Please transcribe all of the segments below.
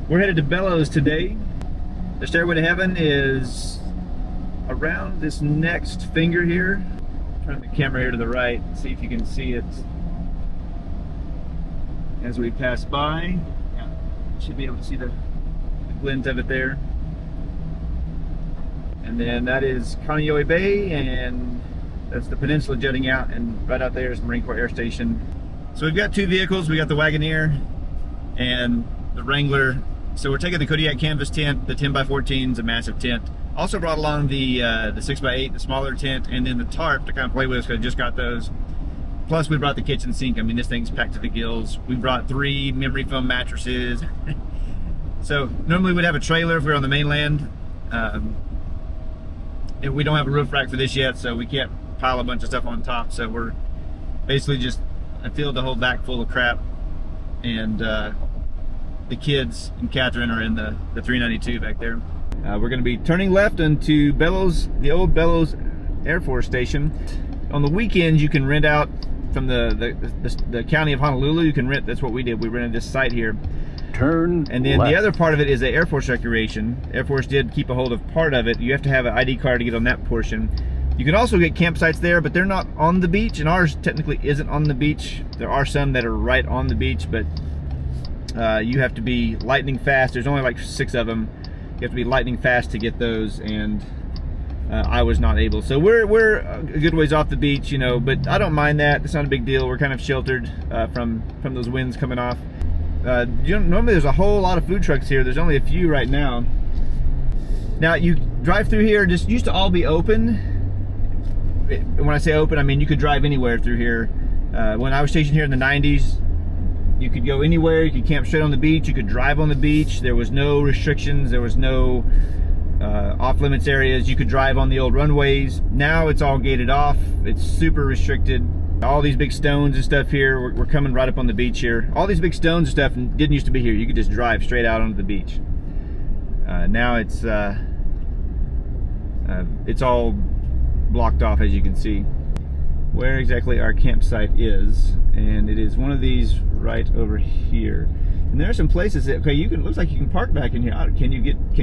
We're headed to Bellows today. The stairway to heaven is around this next finger here. Turn the camera here to the right, see if you can see it as we pass by. Yeah, should be able to see the glint of it there. And then that is Kaneohe Bay, and that's the peninsula jutting out, and right out there is the Marine Corps Air Station. So we've got two vehicles. We got the Wagoneer and the Wrangler. So we're taking the Kodiak canvas tent. The 10x14 is a massive tent. Also brought along the 6x8, the smaller tent, and then the tarp to kind of play with, because I just got those. Plus we brought the kitchen sink. I mean, this thing's packed to the gills. We brought 3 memory foam mattresses. So normally we'd have a trailer if we were on the mainland. We don't have a roof rack for this yet, so we can't pile a bunch of stuff on top. So we're basically just, I filled the whole back full of crap, and the kids and Catherine are in the 392 back there. We're going to be turning left into Bellows, the old Bellows Air Force Station. On the weekends, you can rent out from the county of Honolulu. You can rent. That's what we did. We rented this site here. Turn and then left. The other part of it is the Air Force recreation. Air Force did keep a hold of part of it. You have to have an ID card to get on that portion. You can also get campsites there, but they're not on the beach, and ours technically isn't on the beach. There are some that are right on the beach, but you have to be lightning fast. There's only like 6 of them. You have to be lightning fast to get those, and I was not able. So we're a good ways off the beach, you know, but I don't mind that. It's not a big deal. We're kind of sheltered from those winds coming off. Normally there's a whole lot of food trucks here. There's only a few right now. Now you drive through here, just used to all be open. When I say open, I mean you could drive anywhere through here. When I was stationed here in the 90s, you could go anywhere. You could camp straight on the beach. You could drive on the beach. There was no restrictions. There was no off-limits areas. You could drive on the old runways. Now it's all gated off. It's super restricted. All these big stones and stuff here, we're coming right up on the beach here. All these big stones and stuff didn't used to be here. You could just drive straight out onto the beach. Now it's all blocked off, as you can see. Where exactly our campsite is, and it is one of these right over here. And there are some places that, okay, you can, looks like you can park back in here. Can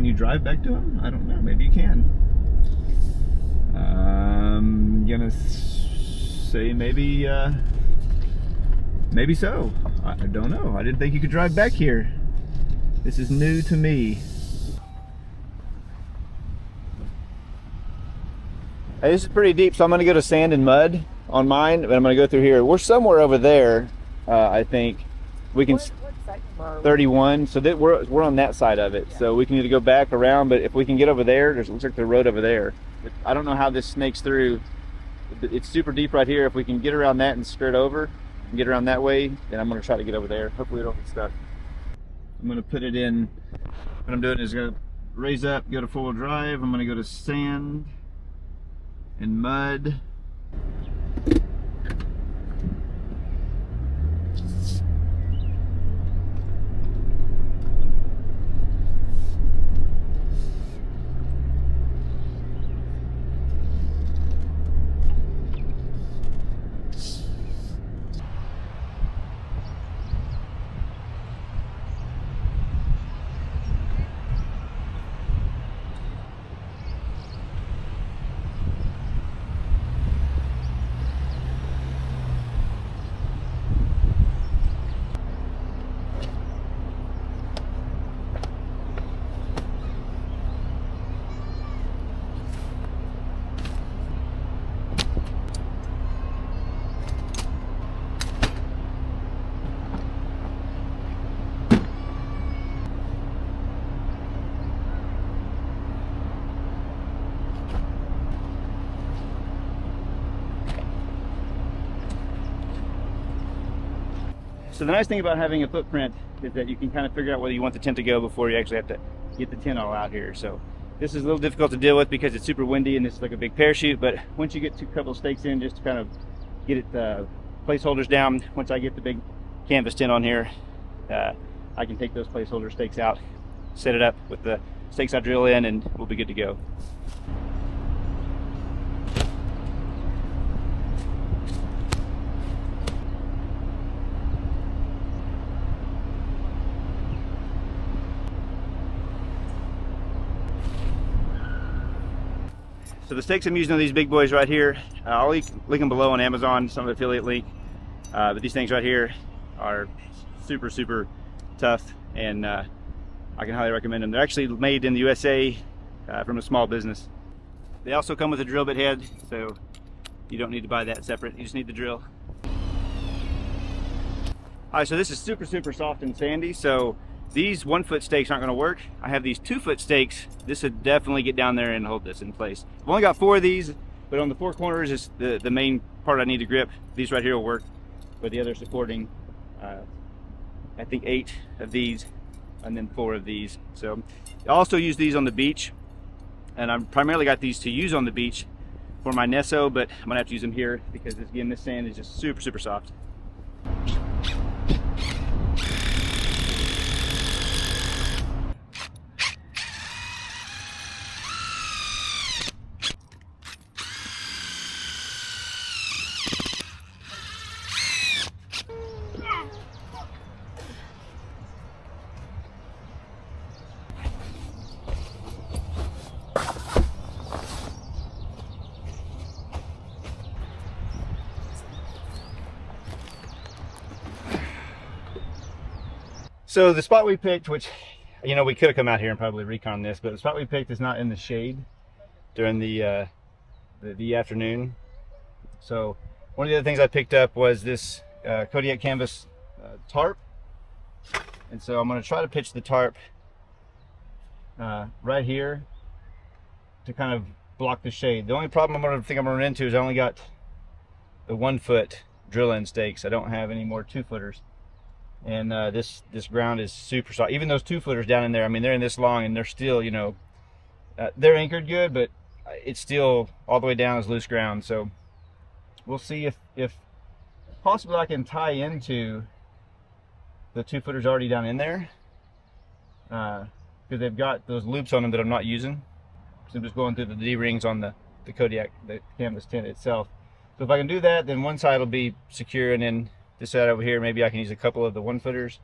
you drive back to them? I don't know, maybe you can. I'm gonna say maybe so. I don't know. I didn't think you could drive back here. This is new to me. Hey, this is pretty deep, so I'm gonna go to sand and mud on mine, but I'm gonna go through here. We're somewhere over there, I think. We can. What side? 31. So that we're on that side of it. Yeah. So we can either go back around, but if we can get over there, looks like the road over there. But I don't know how this snakes through. It's super deep right here. If we can get around that and skirt over and get around that way, then I'm gonna try to get over there. Hopefully we don't get stuck. I'm gonna put it in. What I'm doing is gonna raise up, go to 4-wheel drive. I'm gonna go to sand and mud. So the nice thing about having a footprint is that you can kind of figure out whether you want the tent to go before you actually have to get the tent all out here. So this is a little difficult to deal with because it's super windy and it's like a big parachute, but once you get a couple of stakes in just to kind of get it placeholders down, once I get the big canvas tent on here, I can take those placeholder stakes out, set it up with the stakes I drill in, and we'll be good to go. So the steaks I'm using on these big boys right here, I'll link them below on Amazon, some affiliate link. But these things right here are super, super tough, and I can highly recommend them. They're actually made in the USA from a small business. They also come with a drill bit head, so you don't need to buy that separate. You just need the drill. All right, so this is super, super soft and sandy, so these 1-foot stakes aren't gonna work. I have these 2-foot stakes. This would definitely get down there and hold this in place. I've only got 4 of these, but on the 4 corners is the main part I need to grip. These right here will work, but the other supporting, I think 8 of these, and then 4 of these. So I also use these on the beach, and I've primarily got these to use on the beach for my Nesso, but I'm gonna have to use them here because again, this sand is just super, super soft. So the spot we picked, which, you know, we could have come out here and probably recon this, but the spot we picked is not in the shade during the afternoon. So one of the other things I picked up was this Kodiak canvas tarp. And so I'm going to try to pitch the tarp right here to kind of block the shade. The only problem I'm going to run into is I only got the 1-foot drill-in stakes. I don't have any more 2-footers. And this ground is super soft. Even those 2-footers down in there, I mean, they're in this long and they're still, you know, they're anchored good, but it's still all the way down as loose ground. So we'll see if possibly I can tie into the 2-footers already down in there, because they've got those loops on them that I'm not using. So I'm just going through the D-rings on the Kodiak, the canvas tent itself. So if I can do that, then one side will be secure, and then this side over here, maybe I can use a couple of the 1-footers.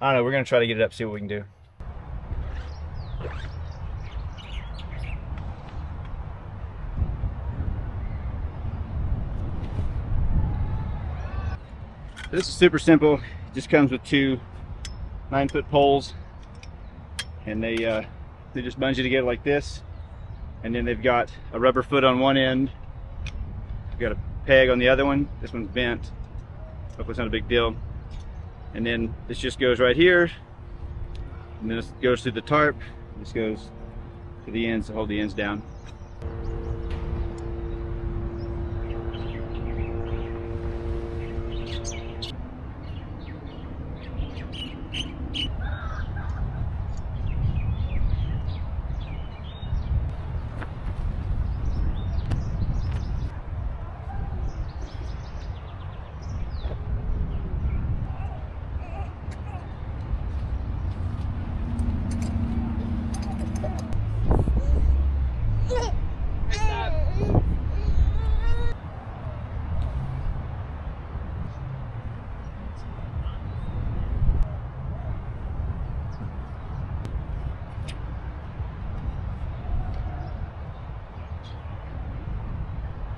I don't know, we're gonna try to get it up, see what we can do. This is super simple. It just comes with 2 9-foot poles, and they just bungee together like this, and then they've got a rubber foot on one end. We've got a peg on the other one. This one's bent. Hopefully it's not a big deal. And then this just goes right here, and then this goes through the tarp. This goes to the ends to hold the ends down.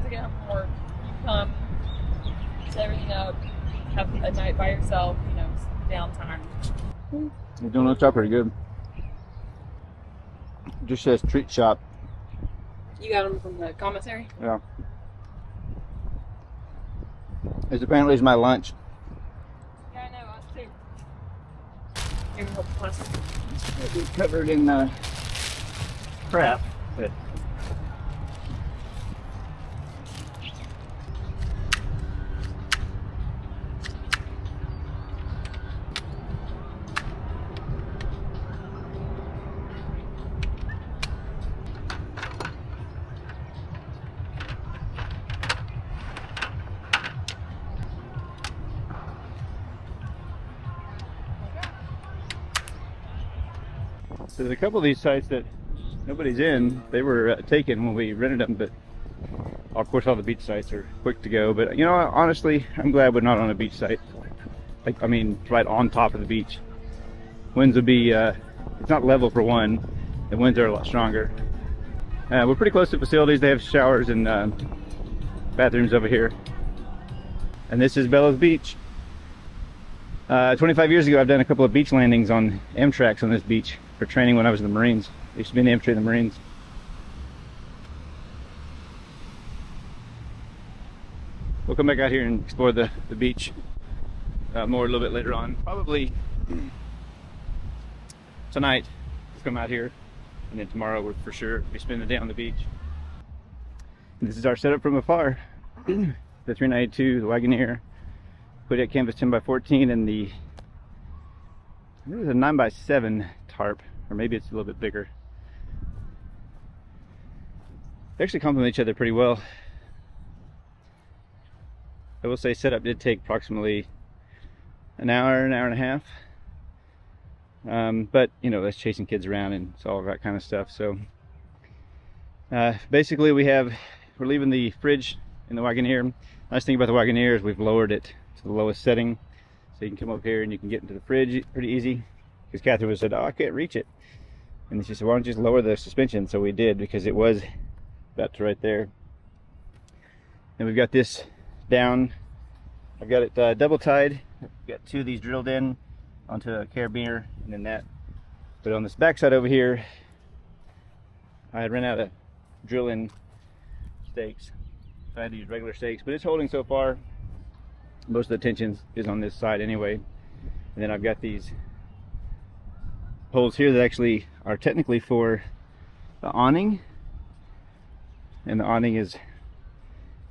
Get home from work, you come, set everything up, have a night by yourself, you know, downtime. You're doing this up pretty good. It just says treat shop. You got them from the commissary? Yeah. This apparently is my lunch. Yeah, I know, us too. Here, help us. It's covered in crap, but so there's a couple of these sites that nobody's in. They were taken when we rented them, but of course all the beach sites are quick to go. But you know, honestly, I'm glad we're not on a beach site. Like, I mean, right on top of the beach. Winds will be, it's not level for one. The winds are a lot stronger. We're pretty close to facilities. They have showers and bathrooms over here. And this is Bellows Beach. 25 years ago, I've done a couple of beach landings on Amtrak's on this beach for training when I was in the Marines. I used to be in the infantry in the Marines. We'll come back out here and explore the beach more a little bit later on. Probably tonight, let's come out here. And then tomorrow we'll for sure be spending the day on the beach. And this is our setup from afar. The 392, the Wagoneer, Quebec canvas 10x14, and the, I think it was a 9x7 tarp, or maybe it's a little bit bigger. They actually complement each other pretty well. I will say setup did take approximately an hour and a half. But you know, that's chasing kids around and it's all that kind of stuff. So basically we're leaving the fridge in the Wagoneer. Nice thing about the Wagoneer is we've lowered it to the lowest setting, so you can come up here and you can get into the fridge pretty easy. Because Catherine said, oh, I can't reach it, and she said, why don't you just lower the suspension? So we did, because it was about to right there. And we've got this down. I've got it double tied. I've got two of these drilled in onto a carabiner, and then that. But on this back side over here, I had run out of drill-in stakes, so I had to use regular stakes. But it's holding so far. Most of the tension is on this side anyway. And then I've got these holes here that actually are technically for the awning, and the awning is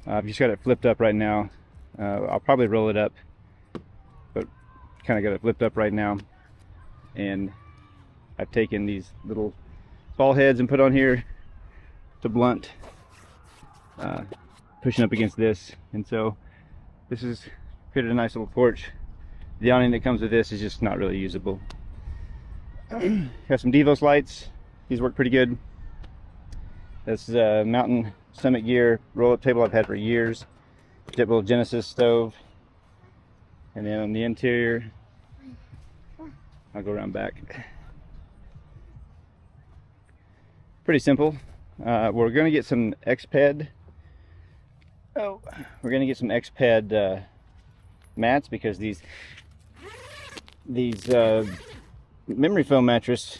I've just got it flipped up right now. I'll probably roll it up, but kind of got it flipped up right now. And I've taken these little ball heads and put on here to blunt, pushing up against this, and so this has created a nice little porch. The awning that comes with this is just not really usable. Got some Devos lights. These work pretty good. This is a Mountain Summit Gear roll-up table I've had for years. Jetboil Genesis stove. And then on the interior, I'll go around back. Pretty simple. We're going to get some X-Ped. Oh, we're going to get some X-Ped mats, because these memory foam mattress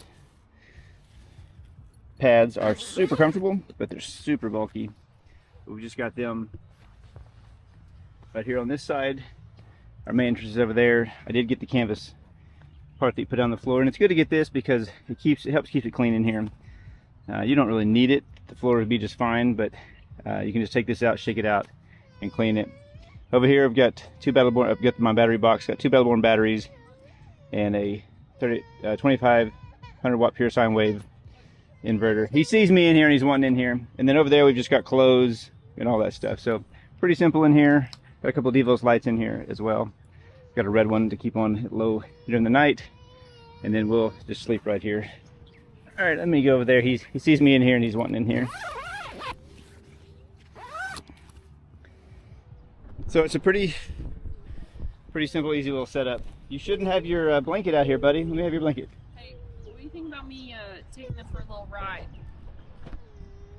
pads are super comfortable, but they're super bulky. We just got them right here on this side. Our main entrance is over there. I did get the canvas part that you put on the floor, and it's good to get this because it helps keep it clean in here. You don't really need it. The floor would be just fine, but you can just take this out, shake it out, and clean it. Over here I've got I've got my battery box, got two Battleborn batteries, and a 2500 watt pure sine wave inverter. He sees me in here and he's wanting in here. And then over there we've just got clothes and all that stuff. So pretty simple in here. Got a couple of Devos lights in here as well. Got a red one to keep on low during the night, and then we'll just sleep right here. All right, let me go over there. He sees me in here and he's wanting in here. So it's a pretty simple, easy little setup. You shouldn't have your blanket out here, buddy. Let me have your blanket. Hey, what do you think about me taking them for a little ride?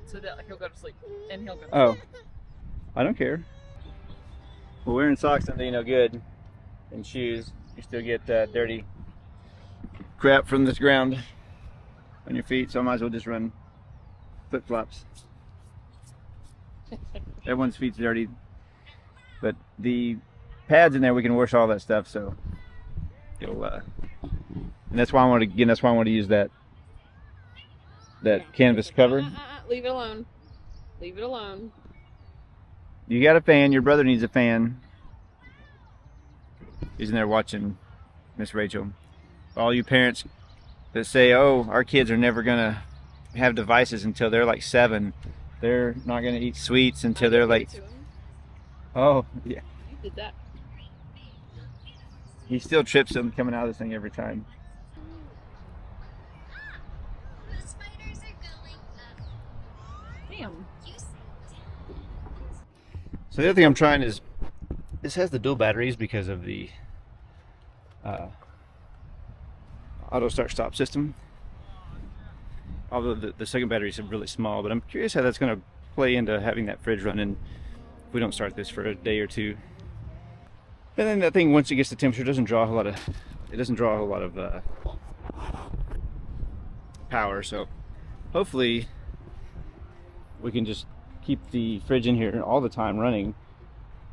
So that he'll go to sleep, and he'll go to sleep. Oh, I don't care. Well, wearing socks don't do you no good, and shoes. You still get dirty crap from this ground on your feet, so I might as well just run flip-flops. Everyone's feet's dirty, but the pads in there, we can wash all that stuff, so it'll and that's why I want to use that canvas cover. Leave it alone. Leave it alone. You got a fan. Your brother needs a fan. He's in there watching Miss Rachel. All you parents that say, oh, our kids are never gonna have devices until they're like 7. They're not gonna eat sweets until they're like, oh yeah, You did that. he still trips them coming out of this thing every time. The spiders are going up. Damn. So the other thing I'm trying is, this has the dual batteries because of the auto start stop system. although the second battery is really small. But I'm curious how that's going to play into having that fridge running if we don't start this for a day or two. And then that thing, once it gets to temperature, doesn't draw a whole lot of power. So hopefully we can just keep the fridge in here all the time running,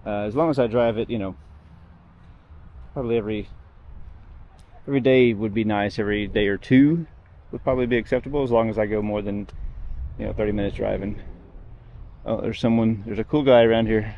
as long as I drive it, you know, probably every day would be nice. Every day or two would probably be acceptable, as long as I go more than, you know, 30 minutes driving. Oh, there's a cool guy around here.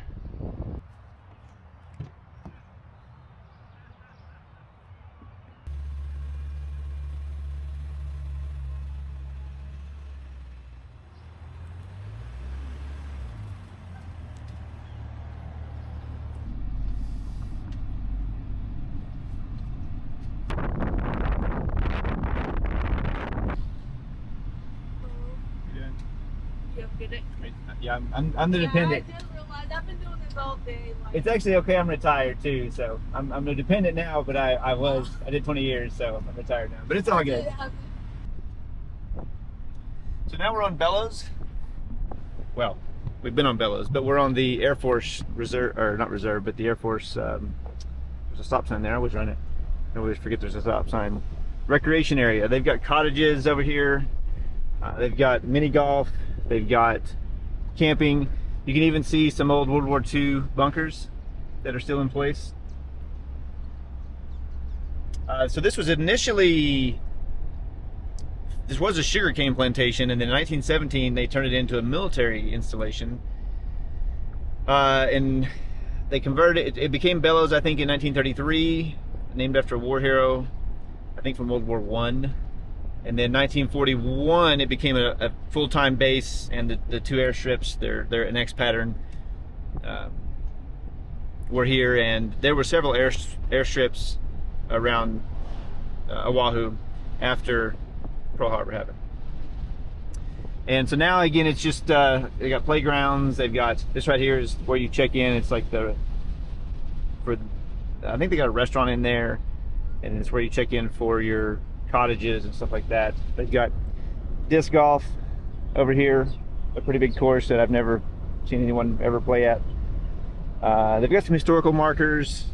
Yeah, I'm the dependent. I didn't realize. I've been doing this all day. Like, It's actually okay. I'm retired too, so I'm the dependent now. But I did 20 years, so I'm retired now. But it's all good. So now we're on Bellows. Well, we've been on Bellows, but we're on the Air Force Reserve, or not reserve, but the Air Force. There's a stop sign there. I always run it. I always forget there's a stop sign. Recreation area. They've got cottages over here. They've got mini golf. They've got camping. You can even see some old World War II bunkers that are still in place. So this was initially, this was a sugarcane plantation, and then in 1917 they turned it into a military installation. And they converted it, it became Bellows, I think, in 1933, named after a war hero, I think from World War I. And then 1941, it became a full-time base, and the two airstrips, they're an X pattern, were here, and there were several airstrips around Oahu after Pearl Harbor happened. And so now, again, it's just, they got playgrounds. They've got, this right here is where you check in. It's like I think they got a restaurant in there, and it's where you check in for your cottages and stuff like that. They've got disc golf over here, a pretty big course that I've never seen anyone ever play at. They've got some historical markers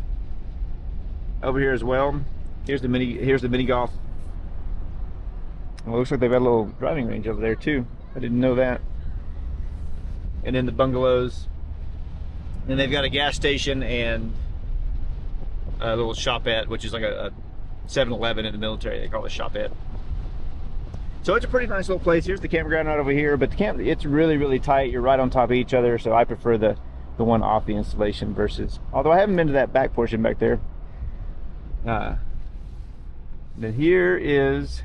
over here as well. Here's the mini golf. Well, it looks like they've got a little driving range over there too. I didn't know that. And then the bungalows. And they've got a gas station and a little shopette, which is like a 7-Eleven in the military. They call it a shopette. So it's a pretty nice little place. Here's the campground right over here, but the camp, it's really tight. You're right on top of each other, so I prefer the one off the installation versus, although I haven't been to that back portion back there. Then here is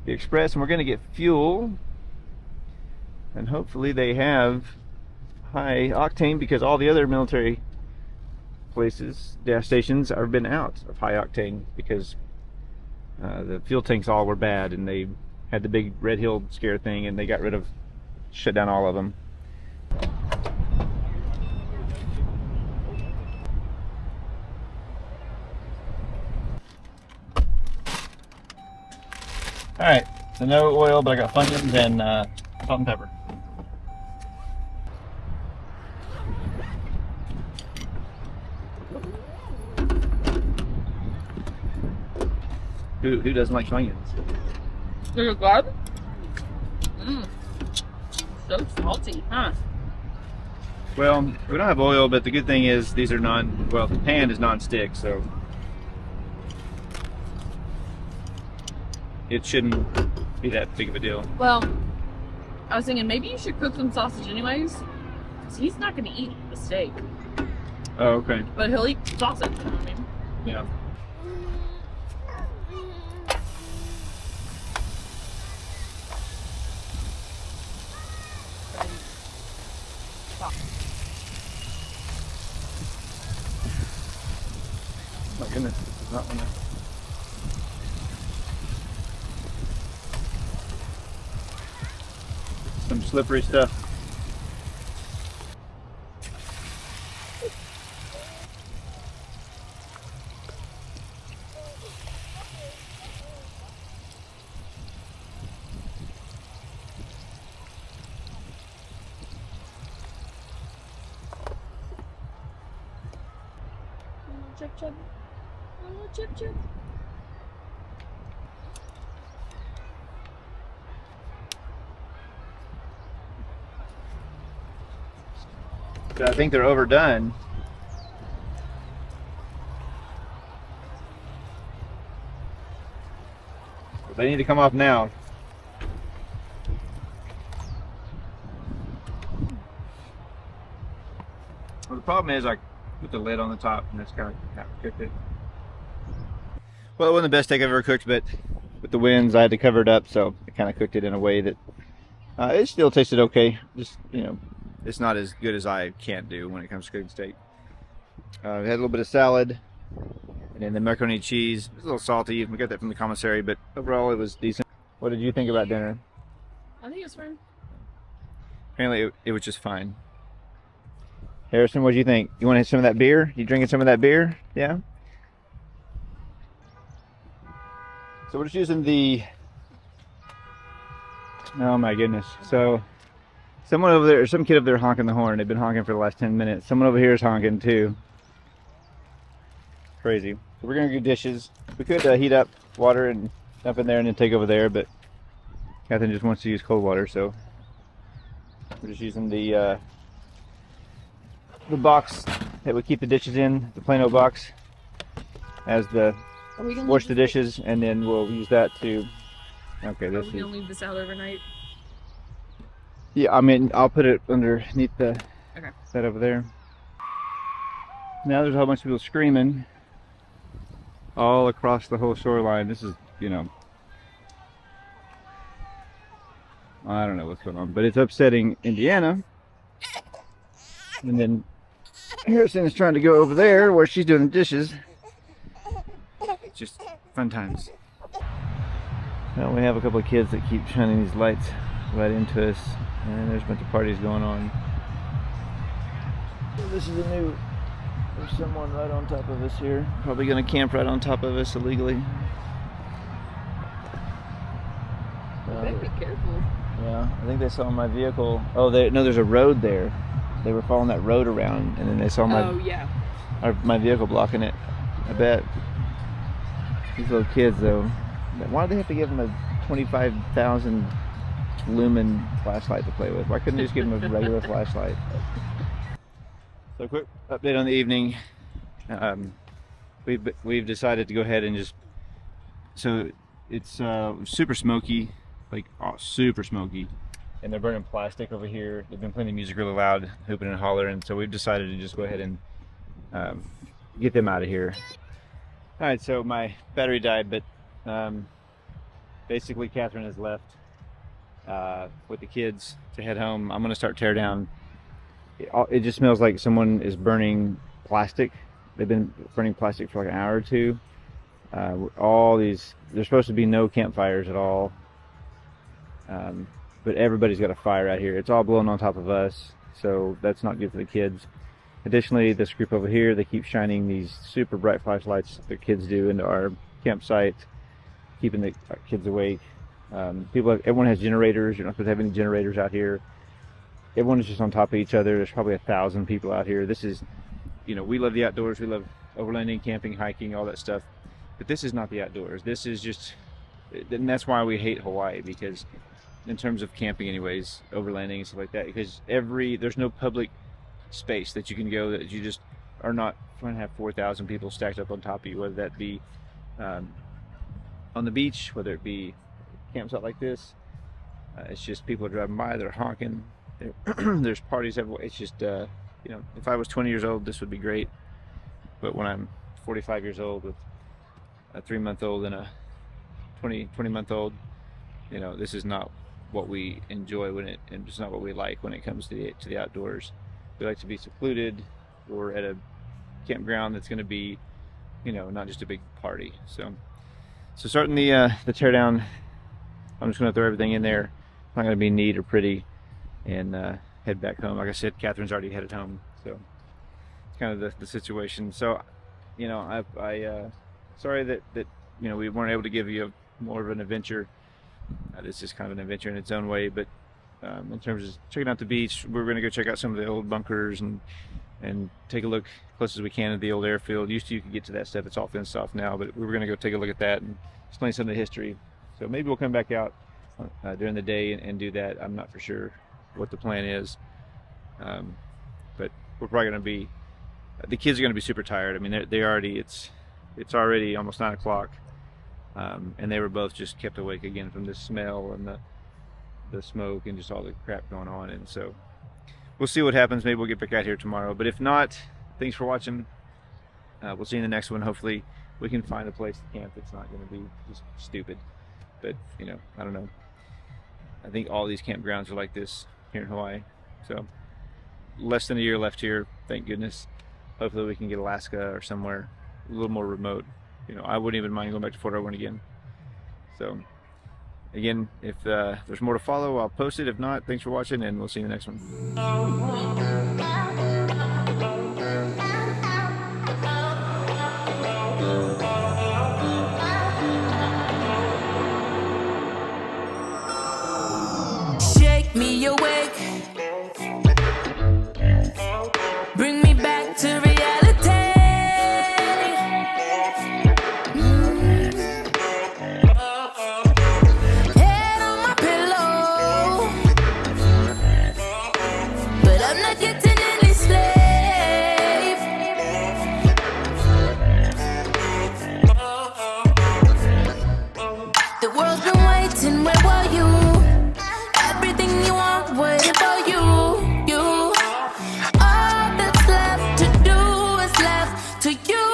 the Express, and we're going to get fuel, and hopefully they have high octane, because all the other military places, gas stations, have been out of high octane because the fuel tanks all were bad, and they had the big Red Hill scare thing, and they shut down all of them. All right, so no oil, but I got Funyuns and salt and pepper. Who doesn't like Funyuns? They're good. So salty, huh? Well, we don't have oil, but the good thing is these are the pan is non-stick, so it shouldn't be that big of a deal. Well, I was thinking maybe you should cook some sausage anyways, because he's not going to eat the steak. Oh, okay. But he'll eat sausage, you know what I mean? Yeah. Oh my goodness, this is not one of... Some slippery stuff. chip chip. A little chip chip. I think they're overdone. They need to come off now. Well, the problem is I put the lid on the top and that's kind of how I cooked it. Well, it wasn't the best steak I've ever cooked, but with the winds I had to cover it up, so I kind of cooked it in a way that it still tasted okay. Just, you know, it's not as good as I can do when it comes to cooking steak. We had a little bit of salad, and then the macaroni and cheese. It was a little salty. We got that from the commissary, but overall it was decent. What did you think about dinner? I think it's fine. Apparently it was just fine. Harrison, what do you think? You want to hit some of that beer? You drinking some of that beer? Yeah? So we're just using the... Oh my goodness. So someone over there, some kid over there honking the horn. They've been honking for the last 10 minutes. Someone over here is honking too. Crazy. So we're gonna do dishes. We could heat up water and dump in there and then take over there, but Catherine just wants to use cold water, so we're just using the box that we keep the dishes in, the plain old box, as the wash the dishes, and then we'll use that to. Okay, this is. Are we gonna leave this out overnight? Yeah, I mean, I'll put it underneath the that over there. Now there's a whole bunch of people screaming all across the whole shoreline. This is, you know, I don't know what's going on, but it's upsetting Indiana. And then Harrison is trying to go over there where she's doing the dishes. It's just fun times. Well, we have a couple of kids that keep shining these lights right into us, and there's a bunch of parties going on. So this is a new, there's someone right on top of us here. Probably gonna camp right on top of us illegally. Better be careful. Yeah, I think they saw my vehicle. Oh, no, there's a road there. They were following that road around, and then they saw my vehicle blocking it. I bet. These little kids, though. Why do they have to give them a 25,000 lumen flashlight to play with? Why couldn't they just give them a regular flashlight? So, quick update on the evening. We've decided to go ahead and just. So it's super smoky, like super smoky, and they're burning plastic over here. They've been playing the music really loud, hooping and hollering, and so we've decided to just go ahead and get them out of here. All right, so my battery died, but basically Catherine has left with the kids to head home. I'm gonna start tear down. It just smells like someone is burning plastic. They've been burning plastic for like an hour or two. All these, there's supposed to be no campfires at all, but everybody's got a fire out here. It's all blowing on top of us, so that's not good for the kids. Additionally, this group over here, they keep shining these super bright flashlights the kids do into our campsite, keeping the kids awake. Everyone has generators. You're not supposed to have any generators out here. Everyone is just on top of each other. There's probably 1,000 people out here. This is, you know, we love the outdoors. We love overlanding, camping, hiking, all that stuff. But this is not the outdoors. This is just, and that's why we hate Hawaii, because in terms of camping anyways, overlanding and stuff like that, because there's no public space that you can go that you just are not trying to have 4,000 people stacked up on top of you, whether that be on the beach, whether it be campsite like this. It's just people are driving by, they're honking, there's parties everywhere. It's just, you know, if I was 20 years old, this would be great. But when I'm 45 years old with a 3-month-old and a 20-month-old, you know, this is not what we enjoy and it's not what we like when it comes to the outdoors. We like to be secluded or at a campground that's going to be, you know, not just a big party. So starting the teardown, I'm just going to throw everything in there. It's not going to be neat or pretty, and head back home. Like I said, Catherine's already headed home, so it's kind of the situation. So, you know, I sorry that you know, we weren't able to give you more of an adventure. This is kind of an adventure in its own way, but in terms of checking out the beach, we're going to go check out some of the old bunkers and and take a look close as we can at the old airfield. Used to you could get to that stuff, it's all fenced off now, but we were going to go take a look at that and explain some of the history. So maybe we'll come back out during the day and do that. I'm not for sure what the plan is, but we're probably going to be, the kids are going to be super tired. I mean, they already, it's already almost 9 o'clock, and they were both just kept awake again from the smell and the smoke and just all the crap going on. And so we'll see what happens. Maybe we'll get back out here tomorrow, but if not, thanks for watching. We'll see you in the next one. Hopefully we can find a place to camp that's not going to be just stupid, but you know, I don't know. I think all these campgrounds are like this here in Hawaii. So less than a year left here, thank goodness. Hopefully we can get Alaska or somewhere a little more remote. You know, I wouldn't even mind going back to Fort Irwin again. So again, if there's more to follow, I'll post it. If not, thanks for watching, and we'll see you in the next one. Me awake, bring me back to reality. Head on my pillow, but I'm not getting any sleep. The world's been waiting, where were you? Everything you want, waiting for you. All that's left to do is left to you.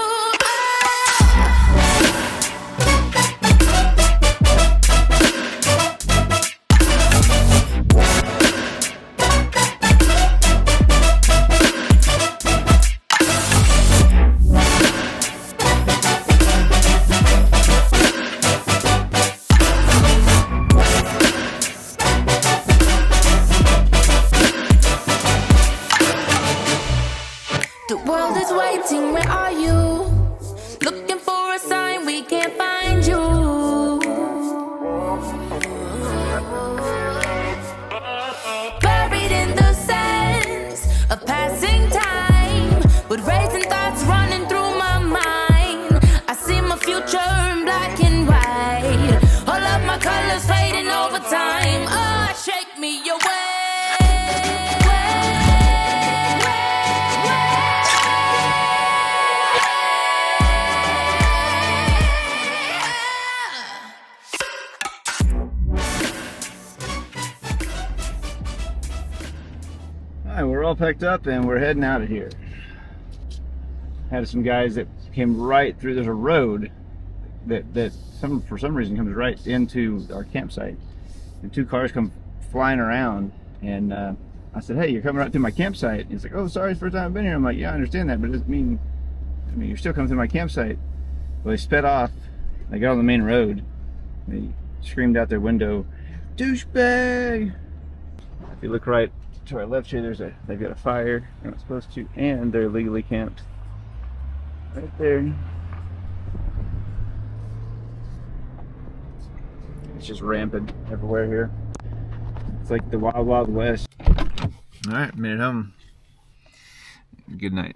The world is waiting, where are you? Looking for a sign, we can't find you. Buried in the sands of passing time, with racing thoughts running through my mind. I see my future in black and white, all of my colors fading over time. Oh, shake me away. Alright, we're all packed up and we're heading out of here. Had some guys that came right through. There's a road that for some reason comes right into our campsite, and 2 cars come flying around, and I said, hey, you're coming right through my campsite. And he's like, oh, sorry, it's the first time I've been here. I'm like, yeah, I understand that, but it doesn't mean, you're still coming through my campsite. Well, they sped off. They got on the main road. They screamed out their window, douchebag. If you look right to our left here, they've got a fire. They're not supposed to, and they're illegally camped right there. It's just rampant everywhere here. It's like the Wild Wild West. All right, made it home. Good night.